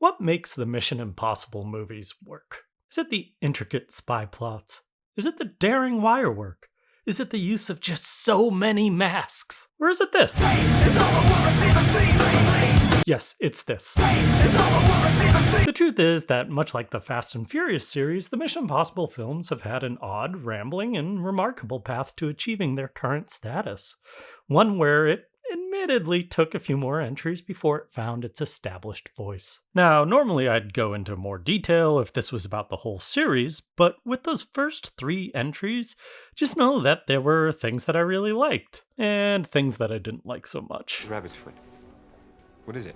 What makes the Mission Impossible movies work? Is it the intricate spy plots? Is it the daring wire work? Is it the use of just so many masks? Or is it this? Yes, it's this. The truth is that, much like the Fast and Furious series, the Mission Impossible films have had an odd, rambling, and remarkable path to achieving their current status. One where it admittedly took a few more entries before it found its established voice. Now, normally I'd go into more detail if this was about the whole series, but with those first 3 entries, just know that there were things that I really liked, and things that I didn't like so much. Rabbit's foot. What is it?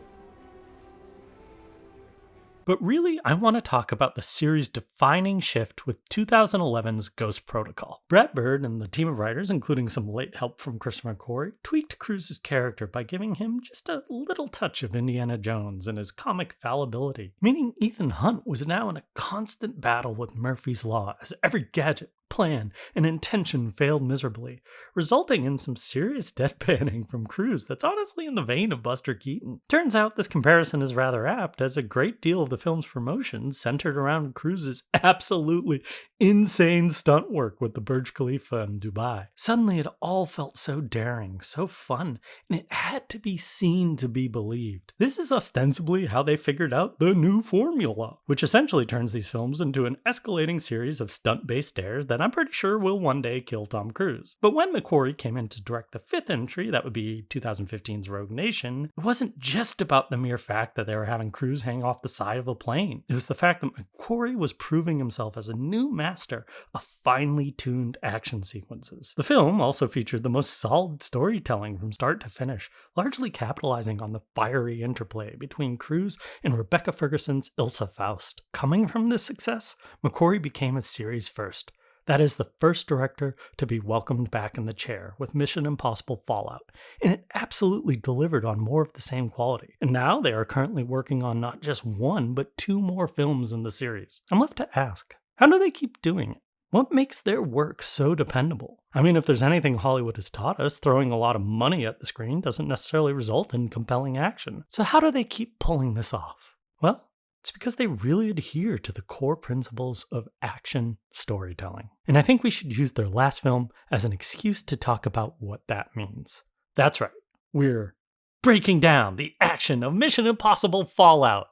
But really, I want to talk about the series' defining shift with 2011's Ghost Protocol. Brad Bird and the team of writers, including some late help from Christopher McQuarrie, tweaked Cruise's character by giving him just a little touch of Indiana Jones and his comic fallibility, meaning Ethan Hunt was now in a constant battle with Murphy's Law as every gadget, plan, and intention failed miserably, resulting in some serious deadpanning from Cruise that's honestly in the vein of Buster Keaton. Turns out this comparison is rather apt, as a great deal of the film's promotion centered around Cruise's absolutely insane stunt work with the Burj Khalifa in Dubai. Suddenly it all felt so daring, so fun, and it had to be seen to be believed. This is ostensibly how they figured out the new formula, which essentially turns these films into an escalating series of stunt-based dares that I'm pretty sure will one day kill Tom Cruise. But when McQuarrie came in to direct the 5th entry, that would be 2015's Rogue Nation, it wasn't just about the mere fact that they were having Cruise hang off the side of a plane. It was the fact that McQuarrie was proving himself as a new master of finely tuned action sequences. The film also featured the most solid storytelling from start to finish, largely capitalizing on the fiery interplay between Cruise and Rebecca Ferguson's Ilsa Faust. Coming from this success, McQuarrie became a series first. That is the first director to be welcomed back in the chair with Mission Impossible Fallout, and it absolutely delivered on more of the same quality. And now they are currently working on not just 1, but 2 more films in the series. I'm left to ask, how do they keep doing it? What makes their work so dependable? I mean, if there's anything Hollywood has taught us, throwing a lot of money at the screen doesn't necessarily result in compelling action. So how do they keep pulling this off? Well, it's because they really adhere to the core principles of action storytelling. And I think we should use their last film as an excuse to talk about what that means. That's right, we're breaking down the action of Mission Impossible Fallout.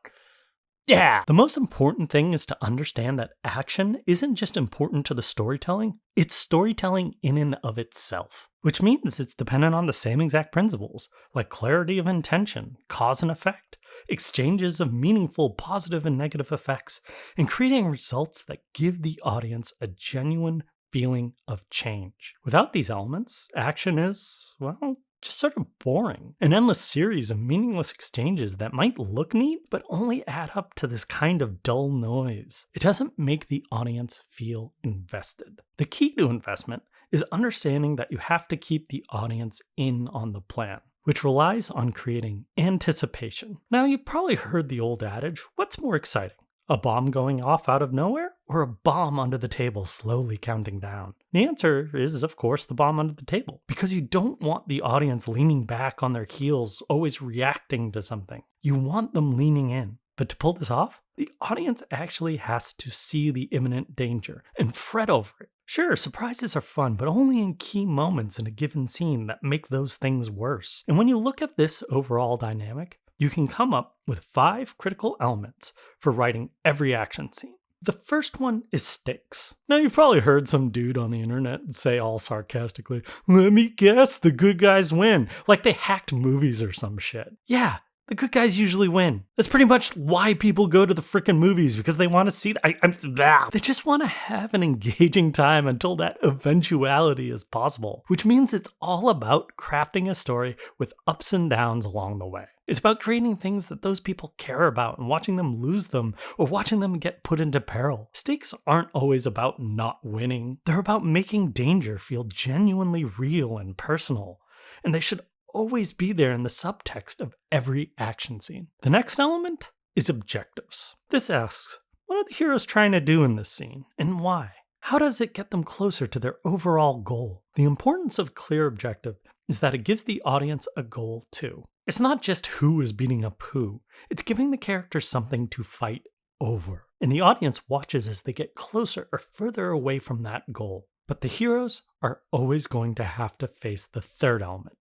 Yeah! The most important thing is to understand that action isn't just important to the storytelling, it's storytelling in and of itself. Which means it's dependent on the same exact principles, like clarity of intention, cause and effect, exchanges of meaningful positive and negative effects, and creating results that give the audience a genuine feeling of change. Without these elements, action is, well, just sort of boring. An endless series of meaningless exchanges that might look neat, but only add up to this kind of dull noise. It doesn't make the audience feel invested. The key to investment is understanding that you have to keep the audience in on the plan, which relies on creating anticipation. Now, you've probably heard the old adage, what's more exciting? A bomb going off out of nowhere, or a bomb under the table slowly counting down? The answer is, of course, the bomb under the table, because you don't want the audience leaning back on their heels, always reacting to something. You want them leaning in. But to pull this off, the audience actually has to see the imminent danger and fret over it. Sure, surprises are fun, but only in key moments in a given scene that make those things worse. And when you look at this overall dynamic, you can come up with 5 critical elements for writing every action scene. The first one is stakes. Now, you've probably heard some dude on the internet say all sarcastically, "Let me guess, the good guys win," like they hacked movies or some shit. Yeah, the good guys usually win. That's pretty much why people go to the frickin' movies, because they want to see they just want to have an engaging time until that eventuality is possible, which means it's all about crafting a story with ups and downs along the way. It's about creating things that those people care about and watching them lose them or watching them get put into peril. Stakes aren't always about not winning. They're about making danger feel genuinely real and personal. And they should always be there in the subtext of every action scene. The next element is objectives. This asks, what are the heroes trying to do in this scene, and why? How does it get them closer to their overall goal? The importance of clear objective is that it gives the audience a goal too. It's not just who is beating up who, it's giving the characters something to fight over. And the audience watches as they get closer or further away from that goal. But the heroes are always going to have to face the third element,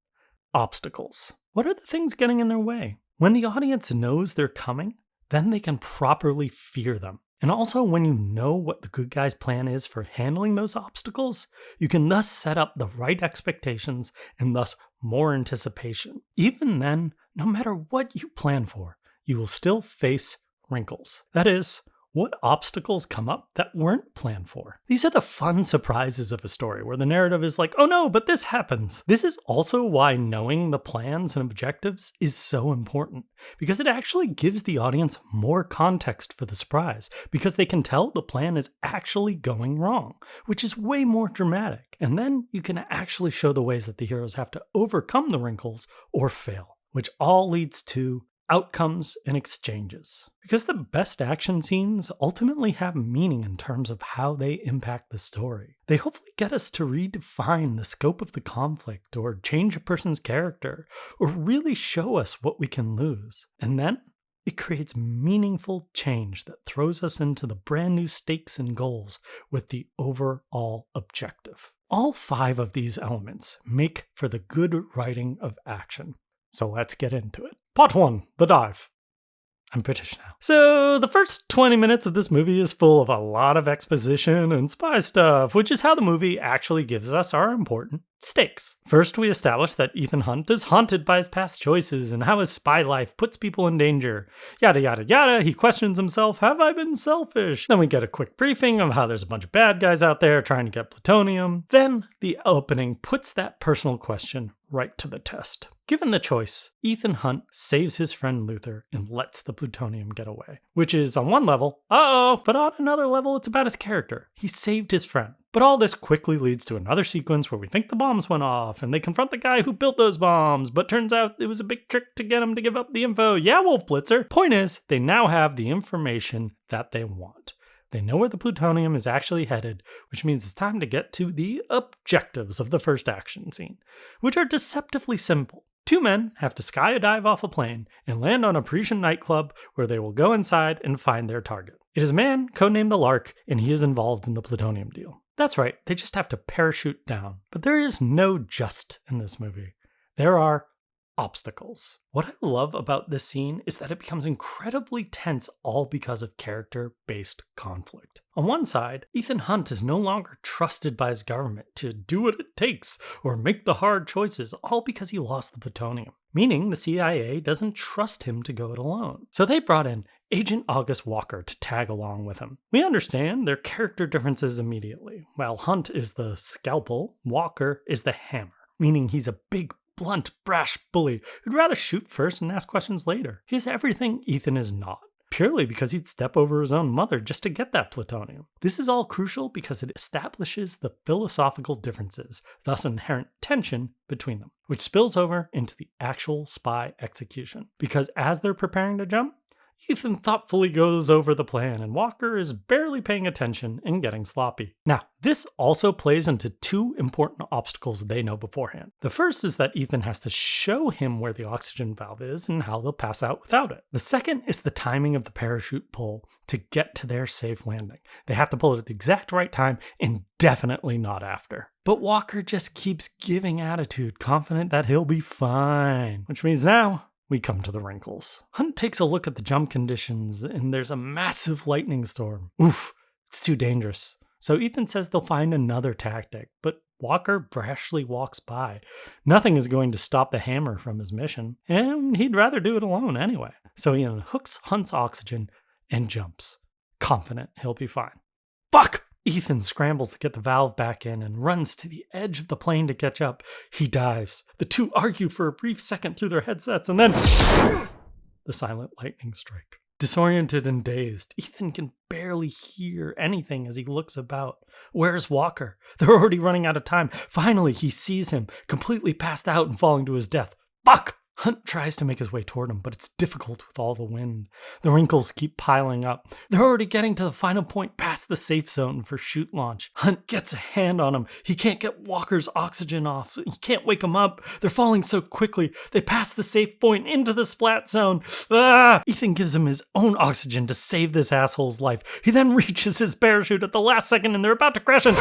obstacles. What are the things getting in their way? When the audience knows they're coming, then they can properly fear them. And also, when you know what the good guy's plan is for handling those obstacles, you can thus set up the right expectations and thus more anticipation. Even then, no matter what you plan for, you will still face wrinkles. That is, what obstacles come up that weren't planned for? These are the fun surprises of a story where the narrative is like, oh no, but this happens. This is also why knowing the plans and objectives is so important, because it actually gives the audience more context for the surprise, because they can tell the plan is actually going wrong, which is way more dramatic. And then you can actually show the ways that the heroes have to overcome the wrinkles or fail, which all leads to outcomes and exchanges. Because the best action scenes ultimately have meaning in terms of how they impact the story. They hopefully get us to redefine the scope of the conflict, or change a person's character, or really show us what we can lose. And then it creates meaningful change that throws us into the brand new stakes and goals with the overall objective. All 5 of these elements make for the good writing of action. So let's get into it. Part 1, The Dive. I'm British now. So, the first 20 minutes of this movie is full of a lot of exposition and spy stuff, which is how the movie actually gives us our important stakes. First, we establish that Ethan Hunt is haunted by his past choices and how his spy life puts people in danger. Yada yada yada, he questions himself, have I been selfish? Then we get a quick briefing of how there's a bunch of bad guys out there trying to get plutonium. Then, the opening puts that personal question right to the test. Given the choice, Ethan Hunt saves his friend Luther and lets the plutonium get away. Which is, on one level, but on another level, it's about his character. He saved his friend. But all this quickly leads to another sequence where we think the bombs went off, and they confront the guy who built those bombs, but turns out it was a big trick to get him to give up the info. Yeah, Wolf Blitzer. Point is, they now have the information that they want. They know where the plutonium is actually headed, which means it's time to get to the objectives of the first action scene, which are deceptively simple. 2 men have to skydive off a plane and land on a Parisian nightclub where they will go inside and find their target. It is a man codenamed the Lark, and he is involved in the plutonium deal. That's right, they just have to parachute down. But there is no just in this movie. There are obstacles. What I love about this scene is that it becomes incredibly tense all because of character-based conflict. On one side, Ethan Hunt is no longer trusted by his government to do what it takes or make the hard choices, all because he lost the plutonium. Meaning the CIA doesn't trust him to go it alone. So they brought in Agent August Walker to tag along with him. We understand their character differences immediately. While Hunt is the scalpel, Walker is the hammer, meaning he's a big, blunt, brash bully who'd rather shoot first and ask questions later. He's everything Ethan is not, purely because he'd step over his own mother just to get that plutonium. This is all crucial because it establishes the philosophical differences, thus inherent tension between them, which spills over into the actual spy execution. Because as they're preparing to jump, Ethan thoughtfully goes over the plan, and Walker is barely paying attention and getting sloppy. Now, this also plays into 2 important obstacles they know beforehand. The first is that Ethan has to show him where the oxygen valve is and how they'll pass out without it. The second is the timing of the parachute pull to get to their safe landing. They have to pull it at the exact right time and definitely not after. But Walker just keeps giving attitude, confident that he'll be fine, which means now we come to the wrinkles. Hunt takes a look at the jump conditions, and there's a massive lightning storm. Oof, it's too dangerous. So Ethan says they'll find another tactic, but Walker brashly walks by. Nothing is going to stop the hammer from his mission, and he'd rather do it alone anyway. So he unhooks Hunt's oxygen and jumps, confident he'll be fine. Fuck! Ethan scrambles to get the valve back in and runs to the edge of the plane to catch up. He dives. The 2 argue for a brief second through their headsets, and then the silent lightning strike. Disoriented and dazed, Ethan can barely hear anything as he looks about. Where's Walker? They're already running out of time. Finally, he sees him, completely passed out and falling to his death. Fuck! Hunt tries to make his way toward him, but it's difficult with all the wind. The wrinkles keep piling up. They're already getting to the final point past the safe zone for chute launch. Hunt gets a hand on him. He can't get Walker's oxygen off. He can't wake him up. They're falling so quickly. They pass the safe point into the splat zone. Ethan gives him his own oxygen to save this asshole's life. He then reaches his parachute at the last second and they're about to crash and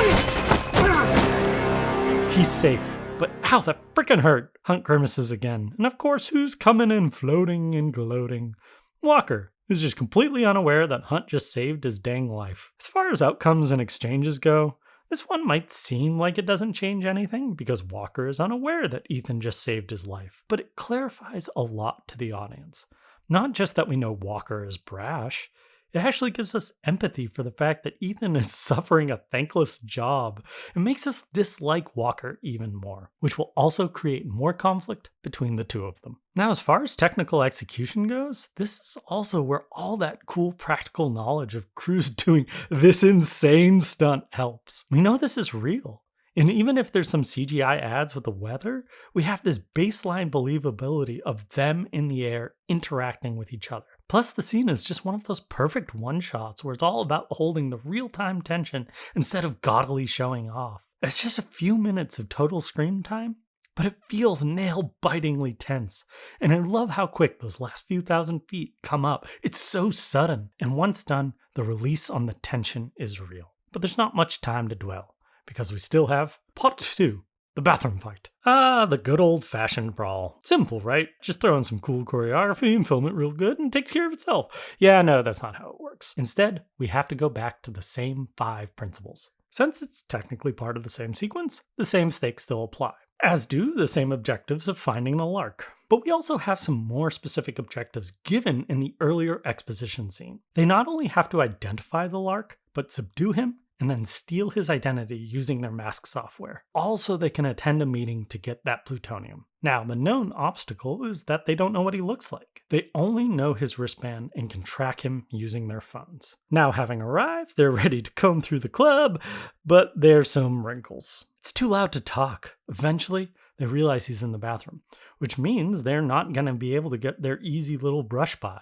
he's safe. But ow, that frickin' hurt. Hunt grimaces again. And of course, who's coming in floating and gloating? Walker, who's just completely unaware that Hunt just saved his dang life. As far as outcomes and exchanges go, this one might seem like it doesn't change anything because Walker is unaware that Ethan just saved his life. But it clarifies a lot to the audience. Not just that we know Walker is brash, it actually gives us empathy for the fact that Ethan is suffering a thankless job. It makes us dislike Walker even more, which will also create more conflict between the two of them. Now, as far as technical execution goes, this is also where all that cool practical knowledge of crews doing this insane stunt helps. We know this is real. And even if there's some CGI ads with the weather, we have this baseline believability of them in the air interacting with each other. Plus, the scene is just one of those perfect one-shots where it's all about holding the real-time tension instead of gaudily showing off. It's just a few minutes of total screen time, but it feels nail-bitingly tense. And I love how quick those last few thousand feet come up. It's so sudden. And once done, the release on the tension is real. But there's not much time to dwell, because we still have part 2, the bathroom fight. The good old-fashioned brawl. Simple, right? Just throw in some cool choreography and film it real good and it takes care of itself. Yeah, no, that's not how it works. Instead, we have to go back to the same 5 principles. Since it's technically part of the same sequence, the same stakes still apply, as do the same objectives of finding the Lark. But we also have some more specific objectives given in the earlier exposition scene. They not only have to identify the Lark, but subdue him and then steal his identity using their mask software, all so they can attend a meeting to get that plutonium. Now, the known obstacle is that they don't know what he looks like. They only know his wristband and can track him using their phones. Now, having arrived, they're ready to comb through the club, but there's some wrinkles. It's too loud to talk. Eventually, they realize he's in the bathroom, which means they're not going to be able to get their easy little brush by.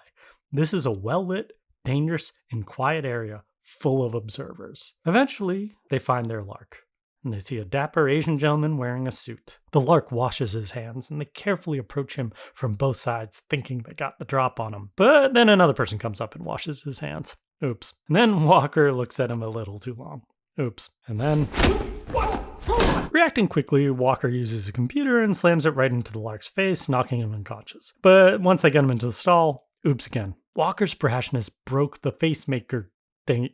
This is a well-lit, dangerous, and quiet area full of observers. Eventually, they find their Lark, and they see a dapper Asian gentleman wearing a suit. The Lark washes his hands, and they carefully approach him from both sides, thinking they got the drop on him. But then another person comes up and washes his hands. Oops. And then Walker looks at him a little too long. Oops. And then... Reacting quickly, Walker uses a computer and slams it right into the Lark's face, knocking him unconscious. But once they get him into the stall, oops again. Walker's brashness broke the facemaker thing.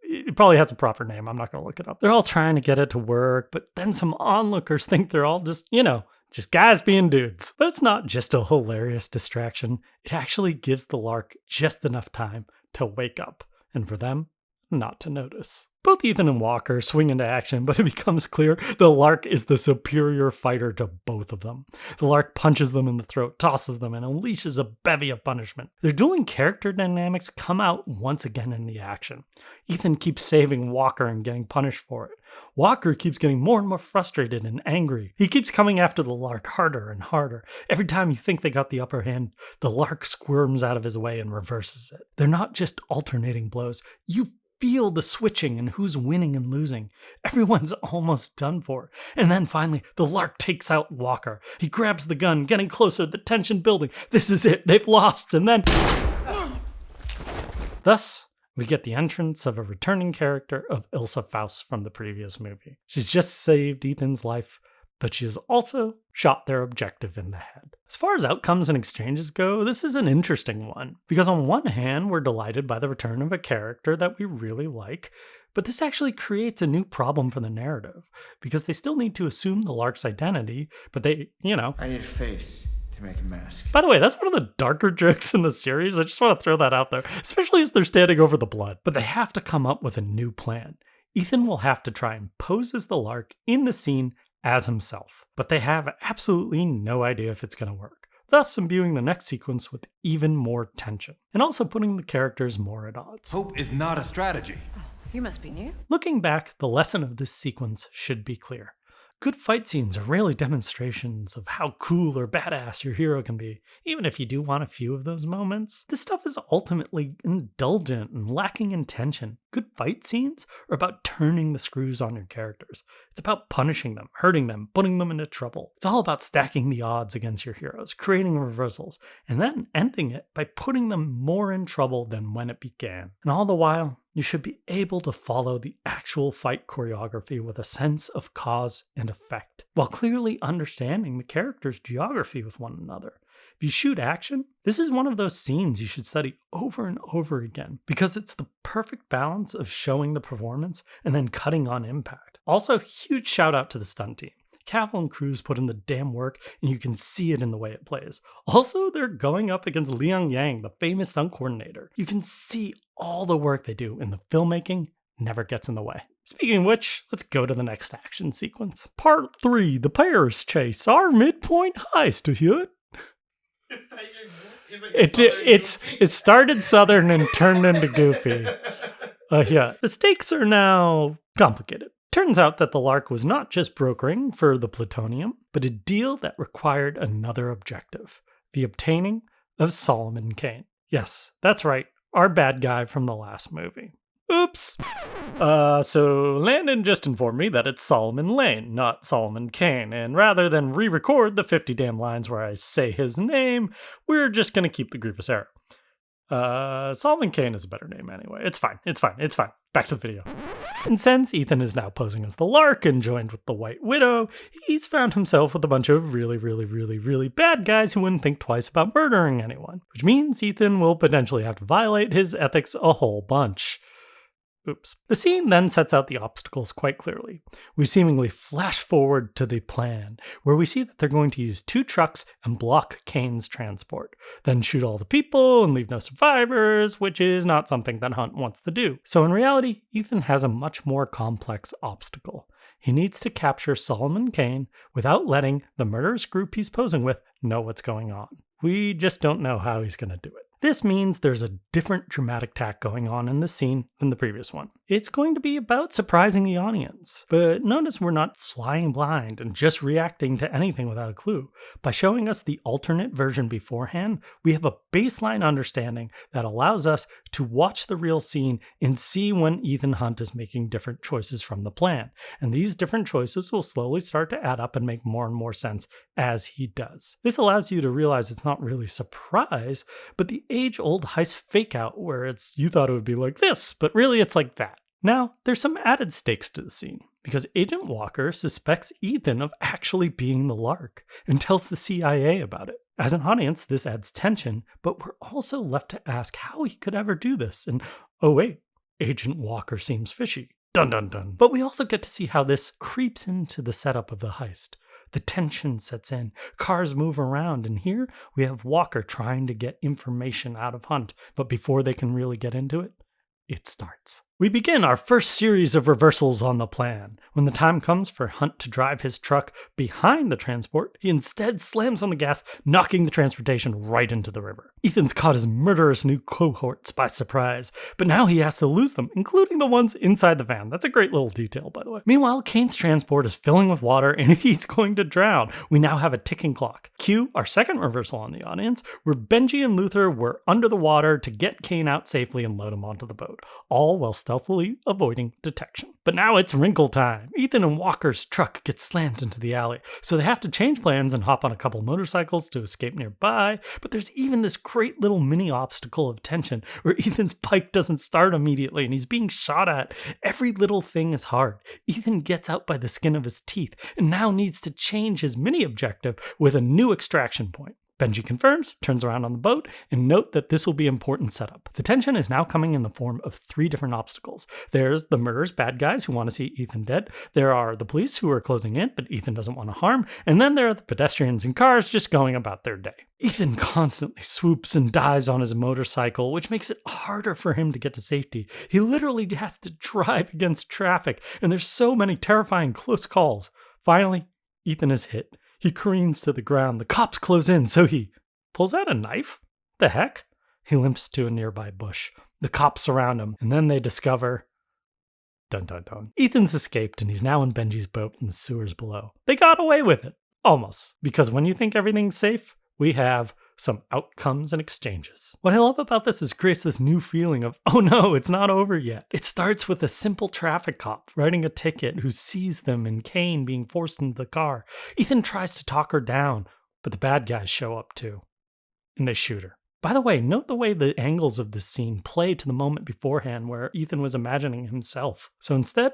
It probably has a proper name. I'm not going to look it up. They're all trying to get it to work, but then some onlookers think they're all just guys being dudes. But it's not just a hilarious distraction. It actually gives the Lark just enough time to wake up, and for them, not to notice. Both Ethan and Walker swing into action, but it becomes clear the Lark is the superior fighter to both of them. The Lark punches them in the throat, tosses them, and unleashes a bevy of punishment. Their dueling character dynamics come out once again in the action. Ethan keeps saving Walker and getting punished for it. Walker keeps getting more and more frustrated and angry. He keeps coming after the Lark harder and harder. Every time you think they got the upper hand, the Lark squirms out of his way and reverses it. They're not just alternating blows. You feel the switching and who's winning and losing. Everyone's almost done for. And then finally, the Lark takes out Walker. He grabs the gun, getting closer, the tension building. This is it. They've lost. And then... Thus, we get the entrance of a returning character of Ilsa Faust from the previous movie. She's just saved Ethan's life, but she has also shot their objective in the head. As far as outcomes and exchanges go, this is an interesting one, because on one hand, we're delighted by the return of a character that we really like, but this actually creates a new problem for the narrative, because they still need to assume the Lark's identity, but they, I need a face to make a mask. By the way, that's one of the darker jokes in the series. I just want to throw that out there, especially as they're standing over the blood. But they have to come up with a new plan. Ethan will have to try and pose as the Lark in the scene as himself, but they have absolutely no idea if it's going to work, thus imbuing the next sequence with even more tension, and also putting the characters more at odds. Hope is not a strategy. You must be new. Looking back, the lesson of this sequence should be clear. Good fight scenes are really demonstrations of how cool or badass your hero can be, even if you do want a few of those moments. This stuff is ultimately indulgent and lacking in tension. Good fight scenes are about turning the screws on your characters. It's about punishing them, hurting them, putting them into trouble. It's all about stacking the odds against your heroes, creating reversals, and then ending it by putting them more in trouble than when it began. And all the while, you should be able to follow the actual fight choreography with a sense of cause and effect, while clearly understanding the character's geography with one another. If you shoot action, this is one of those scenes you should study over and over again, because it's the perfect balance of showing the performance and then cutting on impact. Also, huge shout out to the stunt team. Cavill and Cruz put in the damn work, and you can see it in the way it plays. Also, they're going up against Liang Yang, the famous stunt coordinator. You can see all the work they do, and the filmmaking never gets in the way. Speaking of which, let's go to the next action sequence. Part 3, the Paris Chase, our midpoint heist, ahead. Is that your It started Southern and turned into Goofy. Yeah, the stakes are now complicated. Turns out that the Lark was not just brokering for the plutonium, but a deal that required another objective, the obtaining of Solomon Kane. Yes, that's right, our bad guy from the last movie. Oops. So Landon just informed me that it's Solomon Lane, not Solomon Kane, and rather than re-record the 50 damn lines where I say his name, we're just gonna keep the grievous error. Solomon Kane is a better name anyway. It's fine. Back to the video. And since Ethan is now posing as the Lark and joined with the White Widow, he's found himself with a bunch of really bad guys who wouldn't think twice about murdering anyone, which means Ethan will potentially have to violate his ethics a whole bunch. Oops. The scene then sets out the obstacles quite clearly. We seemingly flash forward to the plan, where we see that they're going to use 2 trucks and block Kane's transport, then shoot all the people and leave no survivors, which is not something that Hunt wants to do. So in reality, Ethan has a much more complex obstacle. He needs to capture Solomon Kane without letting the murderous group he's posing with know what's going on. We just don't know how he's going to do it. This means there's a different dramatic tack going on in this scene than the previous one. It's going to be about surprising the audience, but notice we're not flying blind and just reacting to anything without a clue. By showing us the alternate version beforehand, we have a baseline understanding that allows us to watch the real scene and see when Ethan Hunt is making different choices from the plan. And these different choices will slowly start to add up and make more and more sense as he does. This allows you to realize it's not really surprise, but the age-old heist fake-out where you thought it would be like this, but really it's like that. Now, there's some added stakes to the scene, because Agent Walker suspects Ethan of actually being the Lark and tells the CIA about it. As an audience, this adds tension, but we're also left to ask how he could ever do this, and oh wait, Agent Walker seems fishy. Dun dun dun. But we also get to see how this creeps into the setup of the heist. The tension sets in, cars move around, and here we have Walker trying to get information out of Hunt, but before they can really get into it, it starts. We begin our first series of reversals on the plan. When the time comes for Hunt to drive his truck behind the transport, he instead slams on the gas, knocking the transportation right into the river. Ethan's caught his murderous new cohorts by surprise, but now he has to lose them, including the ones inside the van. That's a great little detail, by the way. Meanwhile, Kane's transport is filling with water and he's going to drown. We now have a ticking clock. Cue our second reversal on the audience, where Benji and Luther were under the water to get Kane out safely and load him onto the boat, all while stealthily avoiding detection. But now it's wrinkle time. Ethan and Walker's truck gets slammed into the alley, so they have to change plans and hop on a couple motorcycles to escape nearby. But there's even this great little mini obstacle of tension where Ethan's bike doesn't start immediately and he's being shot at. Every little thing is hard. Ethan gets out by the skin of his teeth and now needs to change his mini objective with a new extraction point. Benji confirms, turns around on the boat, and note that this will be important setup. The tension is now coming in the form of 3 different obstacles. There's the murderous bad guys who want to see Ethan dead. There are the police who are closing in, but Ethan doesn't want to harm. And then there are the pedestrians and cars just going about their day. Ethan constantly swoops and dives on his motorcycle, which makes it harder for him to get to safety. He literally has to drive against traffic, and there's so many terrifying close calls. Finally, Ethan is hit. He careens to the ground. The cops close in, so he pulls out a knife? The heck? He limps to a nearby bush. The cops surround him, and then they discover Dun dun dun. Ethan's escaped and he's now in Benji's boat in the sewers below. They got away with it. Almost. Because when you think everything's safe, we have some outcomes and exchanges. What I love about this is it creates this new feeling of, oh no, it's not over yet. It starts with a simple traffic cop writing a ticket who sees them and Kane being forced into the car. Ethan tries to talk her down, but the bad guys show up too. And they shoot her. By the way, note the way the angles of this scene play to the moment beforehand where Ethan was imagining himself. So instead,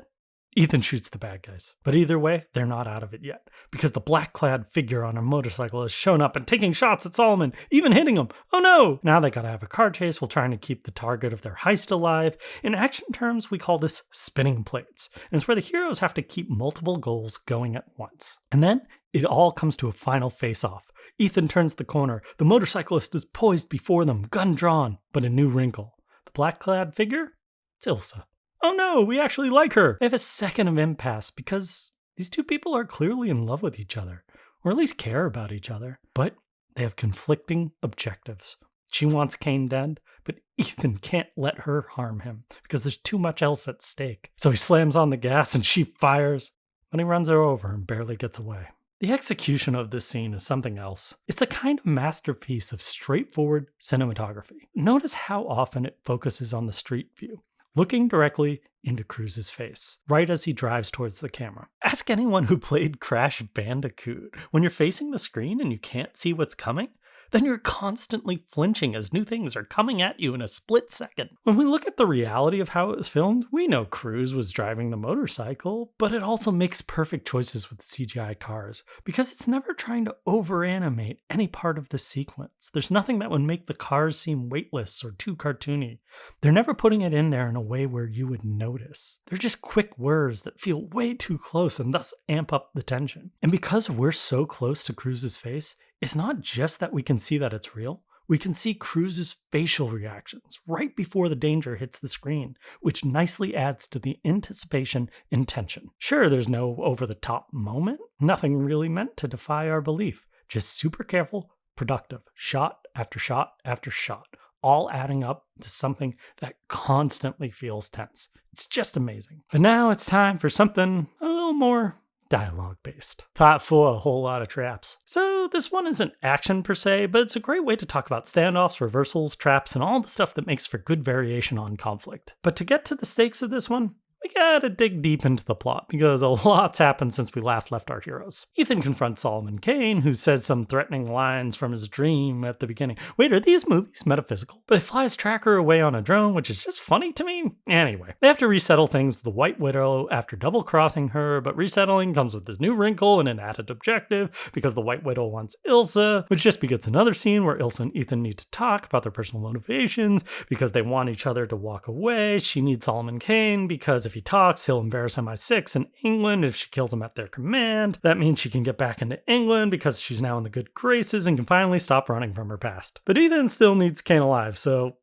Ethan shoots the bad guys. But either way, they're not out of it yet, because the black-clad figure on a motorcycle has shown up and taking shots at Solomon, even hitting him. Oh no! Now they gotta have a car chase while trying to keep the target of their heist alive. In action terms, we call this spinning plates, and it's where the heroes have to keep multiple goals going at once. And then, it all comes to a final face-off. Ethan turns the corner. The motorcyclist is poised before them, gun drawn, but a new wrinkle. The black-clad figure? It's Ilsa. Oh no, we actually like her. They have a second of impasse because these two people are clearly in love with each other, or at least care about each other, but they have conflicting objectives. She wants Kane dead, but Ethan can't let her harm him because there's too much else at stake. So he slams on the gas and she fires, but he runs her over and barely gets away. The execution of this scene is something else. It's a kind of masterpiece of straightforward cinematography. Notice how often it focuses on the street view, looking directly into Cruz's face, right as he drives towards the camera. Ask anyone who played Crash Bandicoot. When you're facing the screen and you can't see what's coming, then you're constantly flinching as new things are coming at you in a split second. When we look at the reality of how it was filmed, we know Cruz was driving the motorcycle, but it also makes perfect choices with CGI cars, because it's never trying to over-animate any part of the sequence. There's nothing that would make the cars seem weightless or too cartoony. They're never putting it in there in a way where you would notice. They're just quick whirs that feel way too close and thus amp up the tension. And because we're so close to Cruz's face, it's not just that we can see that it's real, we can see Cruz's facial reactions right before the danger hits the screen, which nicely adds to the anticipation and tension. Sure, there's no over-the-top moment, nothing really meant to defy our belief, just super careful, productive, shot after shot after shot, all adding up to something that constantly feels tense. It's just amazing. But now it's time for something a little more dialogue-based. Pot for a whole lot of traps. So this one isn't action per se, but it's a great way to talk about standoffs, reversals, traps, and all the stuff that makes for good variation on conflict. But to get to the stakes of this one, we gotta dig deep into the plot, because a lot's happened since we last left our heroes. Ethan confronts Solomon Kane, who says some threatening lines from his dream at the beginning. Wait, are these movies metaphysical? But he flies Tracker away on a drone, which is just funny to me. Anyway, they have to resettle things with the White Widow after double-crossing her, but resettling comes with this new wrinkle and an added objective, because the White Widow wants Ilsa, which just begets another scene where Ilsa and Ethan need to talk about their personal motivations, because they want each other to walk away. She needs Solomon Kane, because if he talks, he'll embarrass MI6 in England if she kills him at their command. That means she can get back into England because she's now in the good graces and can finally stop running from her past. But Ethan still needs Kane alive, so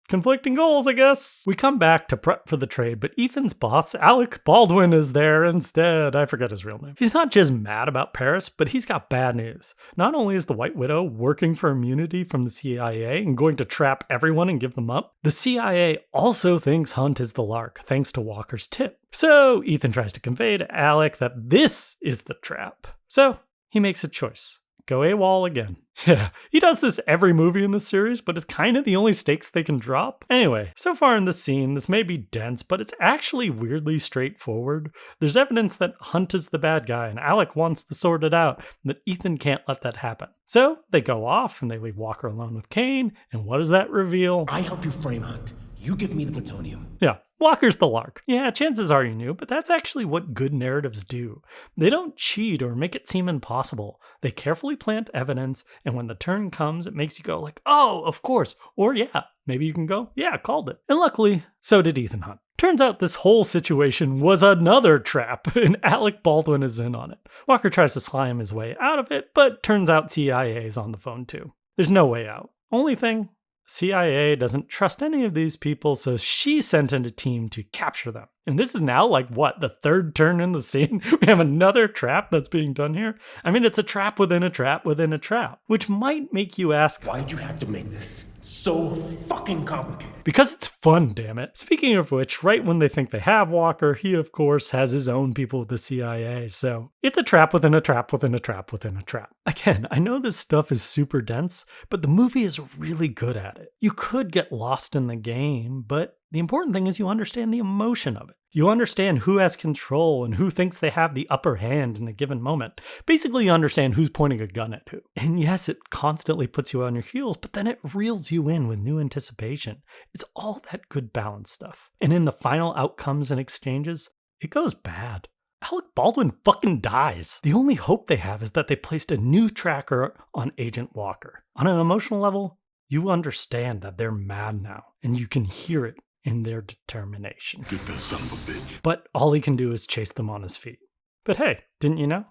conflicting goals, I guess. We come back to prep for the trade, but Ethan's boss, Alec Baldwin, is there instead. I forget his real name. He's not just mad about Paris, but he's got bad news. Not only is the White Widow working for immunity from the CIA and going to trap everyone and give them up, the CIA also thinks Hunt is the Lark, thanks to Walker's tip. So Ethan tries to convey to Alec that this is the trap. So he makes a choice. Go AWOL again. Yeah, he does this every movie in this series, but it's kind of the only stakes they can drop. Anyway, so far in this scene, this may be dense, but it's actually weirdly straightforward. There's evidence that Hunt is the bad guy, and Alec wants to sort it out, but Ethan can't let that happen. So they go off, and they leave Walker alone with Kane, and what does that reveal? I help you frame Hunt. You give me the plutonium. Yeah, Walker's the Lark. Yeah, chances are you knew, but that's actually what good narratives do. They don't cheat or make it seem impossible. They carefully plant evidence, and when the turn comes, it makes you go like, oh, of course. Or yeah, maybe you can go, yeah, called it. And luckily, so did Ethan Hunt. Turns out this whole situation was another trap, and Alec Baldwin is in on it. Walker tries to slime his way out of it, but turns out CIA is on the phone too. There's no way out. Only thing, CIA doesn't trust any of these people, so she sent in a team to capture them. And this is now like, what, the third turn in the scene? We have another trap that's being done here? I mean, it's a trap within a trap within a trap, which might make you ask, Why'd you have to make this so fucking complicated? because it's fun, damn it. Speaking of which, right when they think they have Walker, he of course has his own people with the CIA, so it's a trap within a trap within a trap within a trap. Again, I know this stuff is super dense, but the movie is really good at it. You could get lost in the game, but the important thing is you understand the emotion of it. You understand who has control and who thinks they have the upper hand in a given moment. Basically, you understand who's pointing a gun at who. And yes, it constantly puts you on your heels, but then it reels you in with new anticipation. It's all that good balance stuff. And in the final outcomes and exchanges, it goes bad. Alec Baldwin fucking dies. The only hope they have is that they placed a new tracker on Agent Walker. On an emotional level, you understand that they're mad now, and you can hear it in their determination. Get that son of a bitch. But all he can do is chase them on his feet. But hey, didn't you know?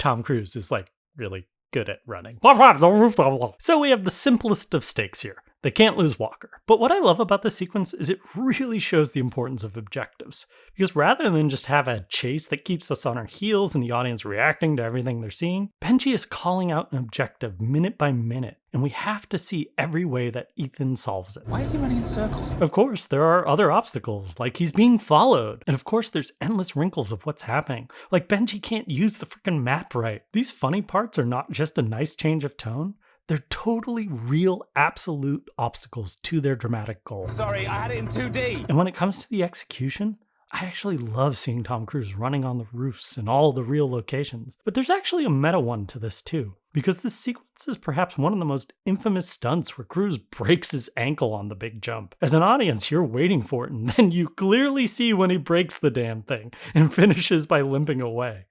Tom Cruise is really good at running. So we have the simplest of stakes here. They can't lose Walker. But what I love about the sequence is it really shows the importance of objectives. Because rather than just have a chase that keeps us on our heels and the audience reacting to everything they're seeing, Benji is calling out an objective minute by minute. And we have to see every way that Ethan solves it. Why is he running in circles? Of course, there are other obstacles, like he's being followed. And of course, there's endless wrinkles of what's happening. Like Benji can't use the freaking map right. These funny parts are not just a nice change of tone. They're totally real, absolute obstacles to their dramatic goal. Sorry, I had it in 2D. And when it comes to the execution, I actually love seeing Tom Cruise running on the roofs in all the real locations. But there's actually a meta one to this too, because this sequence is perhaps one of the most infamous stunts where Cruise breaks his ankle on the big jump. As an audience, you're waiting for it, and then you clearly see when he breaks the damn thing and finishes by limping away.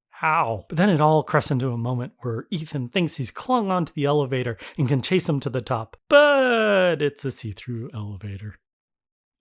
How? But then it all crests into a moment where Ethan thinks he's clung onto the elevator and can chase him to the top, but it's a see-through elevator.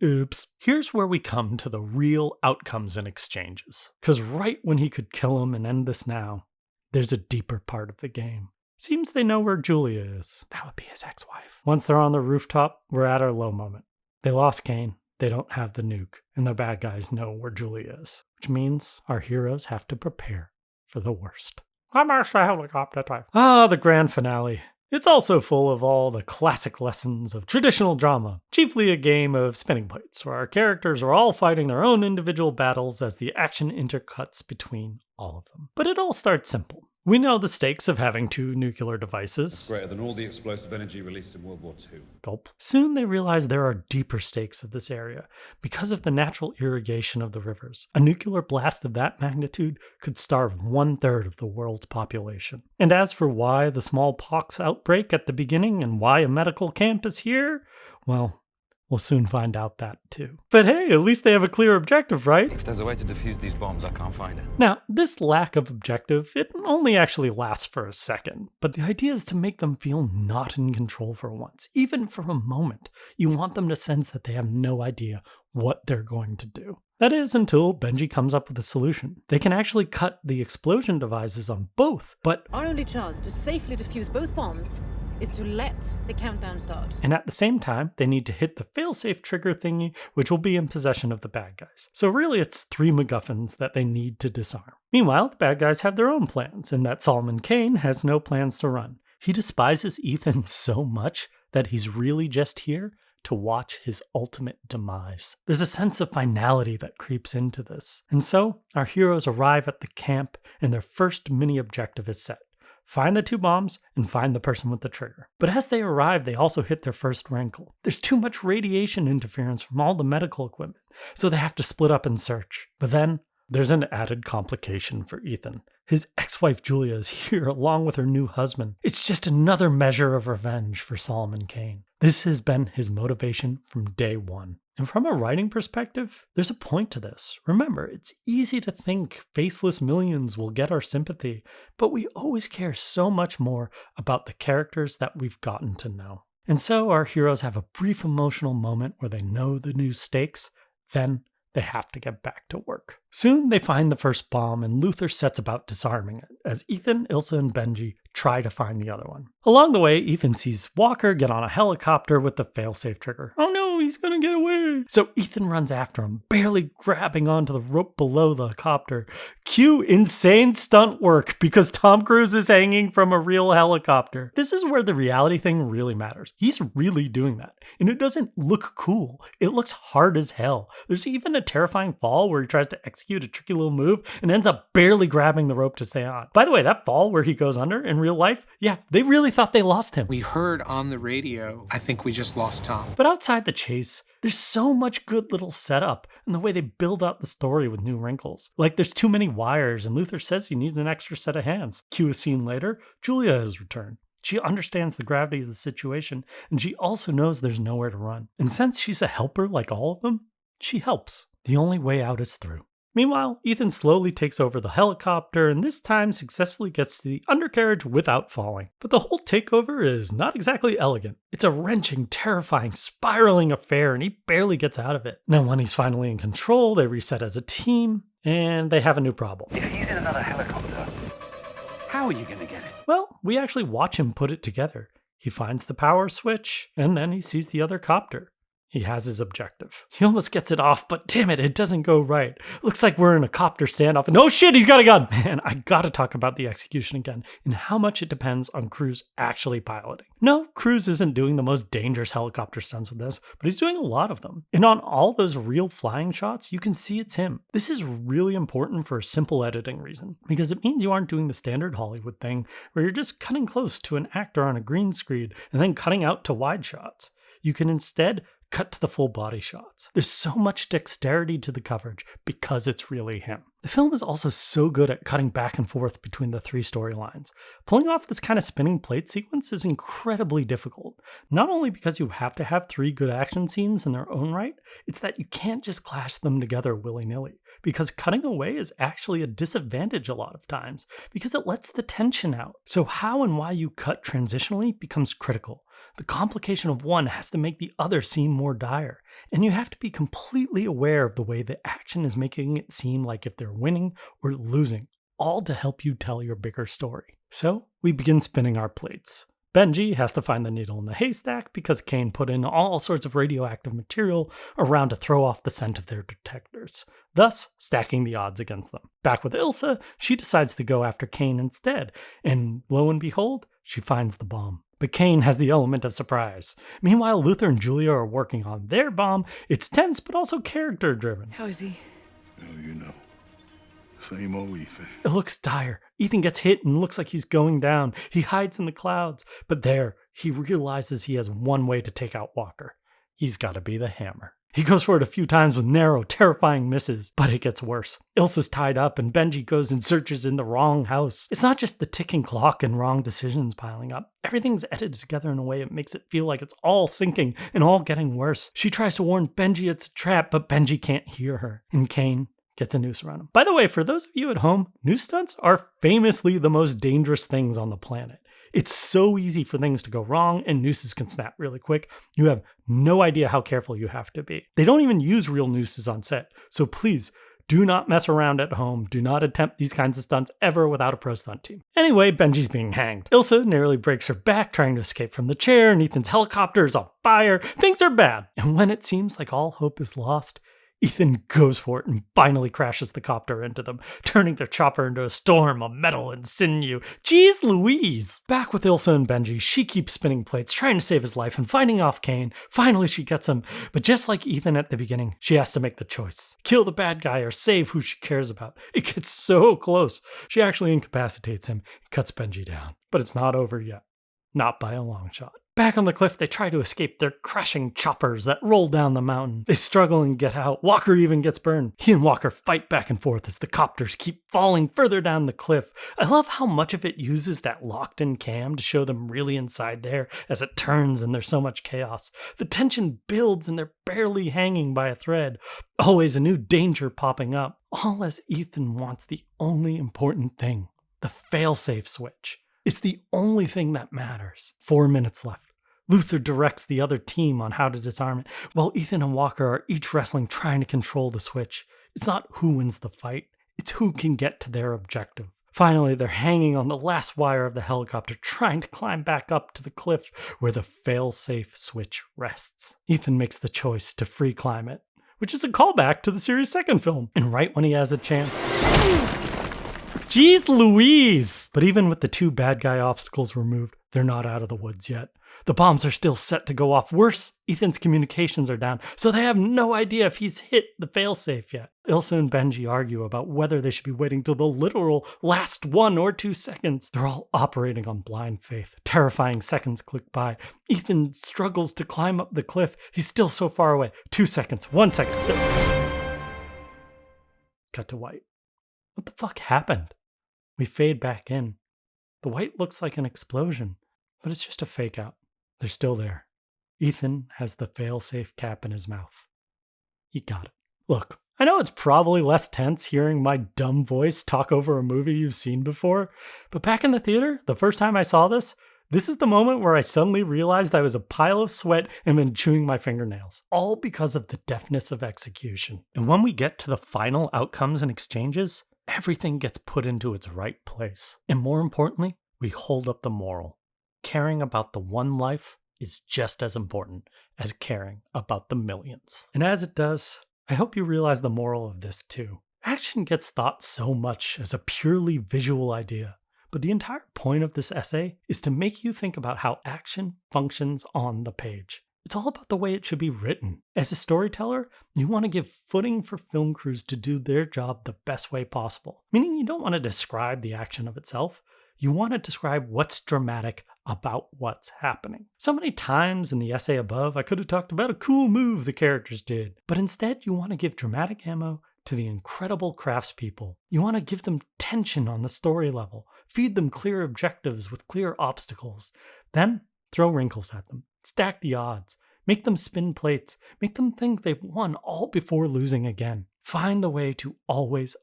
Oops. Here's where we come to the real outcomes and exchanges. Because right when he could kill him and end this now, there's a deeper part of the game. Seems they know where Julia is. That would be his ex-wife. Once they're on the rooftop, we're at our low moment. They lost Kane, they don't have the nuke, and the bad guys know where Julia is. Which means our heroes have to prepare for the worst. Helicopter time. The grand finale. It's also full of all the classic lessons of traditional drama, chiefly a game of spinning plates, where our characters are all fighting their own individual battles as the action intercuts between all of them. But it all starts simple. We know the stakes of having 2 nuclear devices. Greater than all the explosive energy released in World War II. Gulp. Soon they realize there are deeper stakes of this area because of the natural irrigation of the rivers. A nuclear blast of that magnitude could starve 1/3 of the world's population. And as for why the smallpox outbreak at the beginning and why a medical camp is here, well, we'll soon find out that too. But hey, at least they have a clear objective, right? If there's a way to defuse these bombs, I can't find it. Now, this lack of objective, it only actually lasts for a second, but the idea is to make them feel not in control for once, even for a moment. You want them to sense that they have no idea what they're going to do. That is, until Benji comes up with a solution. They can actually cut the explosion devices on both, but our only chance to safely defuse both bombs is to let the countdown start. And at the same time, they need to hit the failsafe trigger thingy, which will be in possession of the bad guys. So really it's 3 MacGuffins that they need to disarm. Meanwhile, the bad guys have their own plans, and that Solomon Kane has no plans to run. He despises Ethan so much that he's really just here to watch his ultimate demise. There's a sense of finality that creeps into this. And so, our heroes arrive at the camp, and their first mini objective is set. Find the 2 bombs, and find the person with the trigger. But as they arrive, they also hit their first wrinkle. There's too much radiation interference from all the medical equipment, so they have to split up and search. But then, there's an added complication for Ethan. His ex-wife Julia is here along with her new husband. It's just another measure of revenge for Solomon Kane. This has been his motivation from day one. And from a writing perspective, there's a point to this. Remember, it's easy to think faceless millions will get our sympathy, but we always care so much more about the characters that we've gotten to know. And so our heroes have a brief emotional moment where they know the new stakes, then they have to get back to work. Soon they find the first bomb and Luther sets about disarming it, as Ethan, Ilsa, and Benji try to find the other one. Along the way, Ethan sees Walker get on a helicopter with the failsafe trigger. Oh no, he's gonna get away. So Ethan runs after him, barely grabbing onto the rope below the copter. Cue insane stunt work because Tom Cruise is hanging from a real helicopter. This is where the reality thing really matters. He's really doing that. And it doesn't look cool. It looks hard as hell. There's even a terrifying fall where he tries to execute a tricky little move and ends up barely grabbing the rope to stay on. By the way, that fall where he goes under in real life, yeah, they really thought they lost him. We heard on the radio, I think we just lost Tom. But outside the chase, there's so much good little setup and the way they build out the story with new wrinkles. Like there's too many wires and Luther says he needs an extra set of hands. Cue a scene later, Julia has returned. She understands the gravity of the situation and she also knows there's nowhere to run. And since she's a helper like all of them, she helps. The only way out is through. Meanwhile, Ethan slowly takes over the helicopter and this time successfully gets to the undercarriage without falling. But the whole takeover is not exactly elegant. It's a wrenching, terrifying, spiraling affair and he barely gets out of it. Now when he's finally in control, they reset as a team and they have a new problem. If he's in another helicopter, how are you going to get it? Well, we actually watch him put it together. He finds the power switch and then he sees the other copter. He has his objective. He almost gets it off, but damn it, it doesn't go right. Looks like we're in a copter standoff, and oh shit, he's got a gun! Man, I gotta talk about the execution again, and how much it depends on Cruise actually piloting. No, Cruise isn't doing the most dangerous helicopter stunts with this, but he's doing a lot of them. And on all those real flying shots, you can see it's him. This is really important for a simple editing reason, because it means you aren't doing the standard Hollywood thing, where you're just cutting close to an actor on a green screen, and then cutting out to wide shots. You can instead cut to the full body shots. There's so much dexterity to the coverage because it's really him. The film is also so good at cutting back and forth between the three storylines. Pulling off this kind of spinning plate sequence is incredibly difficult. Not only because you have to have three good action scenes in their own right, it's that you can't just clash them together willy-nilly. Because cutting away is actually a disadvantage a lot of times, because it lets the tension out. So how and why you cut transitionally becomes critical. The complication of one has to make the other seem more dire, and you have to be completely aware of the way the action is making it seem like if they're winning or losing, all to help you tell your bigger story. So we begin spinning our plates. Benji has to find the needle in the haystack because Kane put in all sorts of radioactive material around to throw off the scent of their detectors, thus stacking the odds against them. Back with Ilsa, she decides to go after Kane instead, and lo and behold, she finds the bomb. But Kane has the element of surprise. Meanwhile, Luther and Julia are working on their bomb. It's tense, but also character-driven. How is he? Oh, you know. Same old Ethan. It looks dire. Ethan gets hit and looks like he's going down. He hides in the clouds. But there, he realizes he has one way to take out Walker. He's got to be the hammer. He goes for it a few times with narrow, terrifying misses, but it gets worse. Ilsa's tied up and Benji goes and searches in the wrong house. It's not just the ticking clock and wrong decisions piling up. Everything's edited together in a way that makes it feel like it's all sinking and all getting worse. She tries to warn Benji it's a trap, but Benji can't hear her. And Kane gets a noose around him. By the way, for those of you at home, noose stunts are famously the most dangerous things on the planet. It's so easy for things to go wrong and nooses can snap really quick. You have no idea how careful you have to be. They don't even use real nooses on set. So please do not mess around at home. Do not attempt these kinds of stunts ever without a pro stunt team. Anyway, Benji's being hanged. Ilsa nearly breaks her back trying to escape from the chair and Ethan's helicopter is on fire. Things are bad. And when it seems like all hope is lost, Ethan goes for it and finally crashes the copter into them, turning their chopper into a storm of metal and sinew. Jeez Louise! Back with Ilsa and Benji, she keeps spinning plates, trying to save his life and fighting off Kane. Finally, she gets him, but just like Ethan at the beginning, she has to make the choice. Kill the bad guy or save who she cares about. It gets so close. She actually incapacitates him and cuts Benji down. But it's not over yet. Not by a long shot. Back on the cliff, they try to escape their crashing choppers that roll down the mountain. They struggle and get out. Walker even gets burned. He and Walker fight back and forth as the copters keep falling further down the cliff. I love how much of it uses that locked-in cam to show them really inside there as it turns and there's so much chaos. The tension builds and they're barely hanging by a thread. Always a new danger popping up. All as Ethan wants the only important thing, the failsafe switch. It's the only thing that matters. 4 minutes left. Luther directs the other team on how to disarm it, while Ethan and Walker are each wrestling trying to control the switch. It's not who wins the fight, it's who can get to their objective. Finally, they're hanging on the last wire of the helicopter, trying to climb back up to the cliff where the fail-safe switch rests. Ethan makes the choice to free climb it, which is a callback to the series' second film, and right when he has a chance. Jeez Louise! But even with the 2 bad guy obstacles removed, they're not out of the woods yet. The bombs are still set to go off. Worse, Ethan's communications are down, so they have no idea if he's hit the failsafe yet. Ilsa and Benji argue about whether they should be waiting till the literal last 1 or 2 seconds. They're all operating on blind faith. Terrifying seconds click by. Ethan struggles to climb up the cliff. He's still so far away. 2 seconds, 1 second. Cut to white. What the fuck happened? We fade back in. The white looks like an explosion, but it's just a fake out. They're still there. Ethan has the failsafe cap in his mouth. He got it. Look, I know it's probably less tense hearing my dumb voice talk over a movie you've seen before, but back in the theater, the first time I saw this is the moment where I suddenly realized I was a pile of sweat and been chewing my fingernails, all because of the deftness of execution. And when we get to the final outcomes and exchanges, everything gets put into its right place. And more importantly, we hold up the moral. Caring about the one life is just as important as caring about the millions. And as it does, I hope you realize the moral of this too. Action gets thought so much as a purely visual idea, but the entire point of this essay is to make you think about how action functions on the page. It's all about the way it should be written. As a storyteller, you want to give footing for film crews to do their job the best way possible. Meaning you don't want to describe the action of itself. You want to describe what's dramatic about what's happening. So many times in the essay above, I could have talked about a cool move the characters did. But instead, you want to give dramatic ammo to the incredible craftspeople. You want to give them tension on the story level. Feed them clear objectives with clear obstacles. Then throw wrinkles at them. Stack the odds. Make them spin plates. Make them think they've won all before losing again. Find the way to always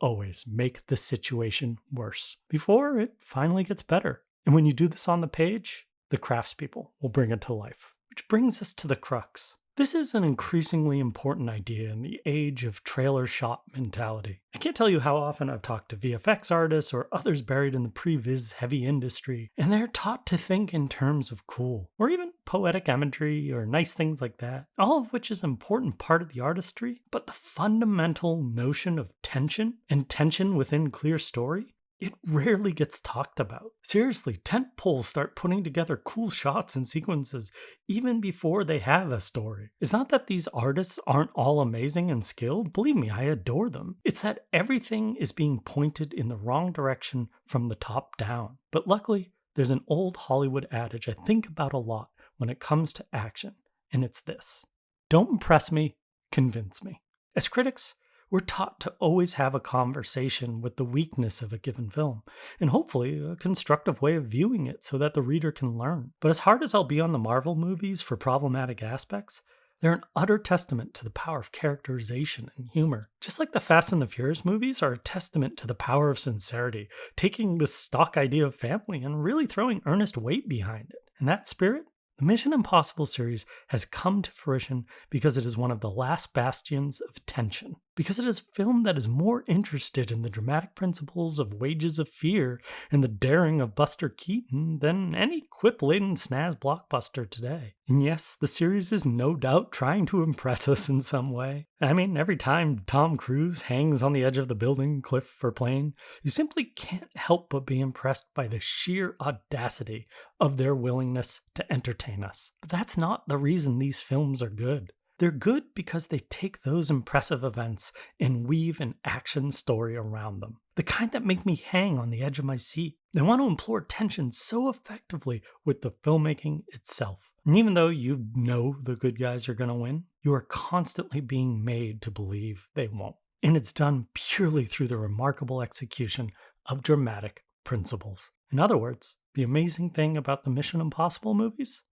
make the situation worse before it finally gets better. And when you do this on the page, the craftspeople will bring it to life. Which brings us to the crux. This is an increasingly important idea in the age of trailer shot mentality. I can't tell you how often I've talked to VFX artists or others buried in the pre-viz heavy industry, and they're taught to think in terms of cool, or even poetic imagery or nice things like that, all of which is an important part of the artistry, but the fundamental notion of tension and tension within clear story, it rarely gets talked about. Seriously, tentpoles start putting together cool shots and sequences even before they have a story. It's not that these artists aren't all amazing and skilled. Believe me, I adore them. It's that everything is being pointed in the wrong direction from the top down. But luckily, there's an old Hollywood adage I think about a lot when it comes to action, and it's this: don't impress me, convince me. As critics, we're taught to always have a conversation with the weakness of a given film, and hopefully a constructive way of viewing it so that the reader can learn. But as hard as I'll be on the Marvel movies for problematic aspects, they're an utter testament to the power of characterization and humor. Just like the Fast and the Furious movies are a testament to the power of sincerity, taking this stock idea of family and really throwing earnest weight behind it. In that spirit, the Mission Impossible series has come to fruition because it is one of the last bastions of tension. Because it is a film that is more interested in the dramatic principles of Wages of Fear and the daring of Buster Keaton than any quip-laden snaz blockbuster today. And yes, the series is no doubt trying to impress us in some way. I mean, every time Tom Cruise hangs on the edge of the building, cliff, or plane, you simply can't help but be impressed by the sheer audacity of their willingness to entertain us. But that's not the reason these films are good. They're good because they take those impressive events and weave an action story around them. The kind that make me hang on the edge of my seat. They want to implore tension so effectively with the filmmaking itself. And even though you know the good guys are going to win, you are constantly being made to believe they won't. And it's done purely through the remarkable execution of dramatic principles. In other words, the amazing thing about the Mission Impossible movies?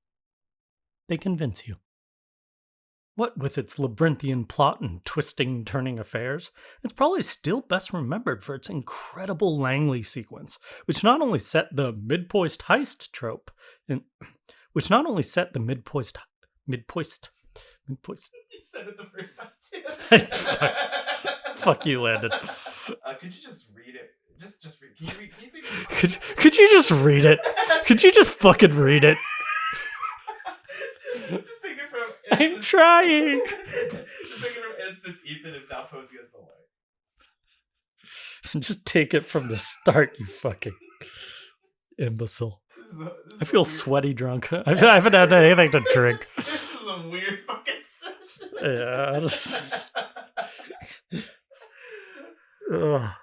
They convince you. What with its labyrinthian plot and twisting, turning affairs, it's probably still best remembered for its incredible Langley sequence, which not only set the mid-poist heist trope, which not only set the mid-poist. You said it the first time too. Fuck you, Landon. Could you just read it? Just read. Can you take Could you just read it? Could you just fucking read it? Just take it from. I'm trying. Just take it from instance. Ethan is now posing as the light. Just take it from the start, you fucking imbecile. This is I feel sweaty drunk. I haven't had anything to drink. This is a weird fucking session. Yeah. Ugh.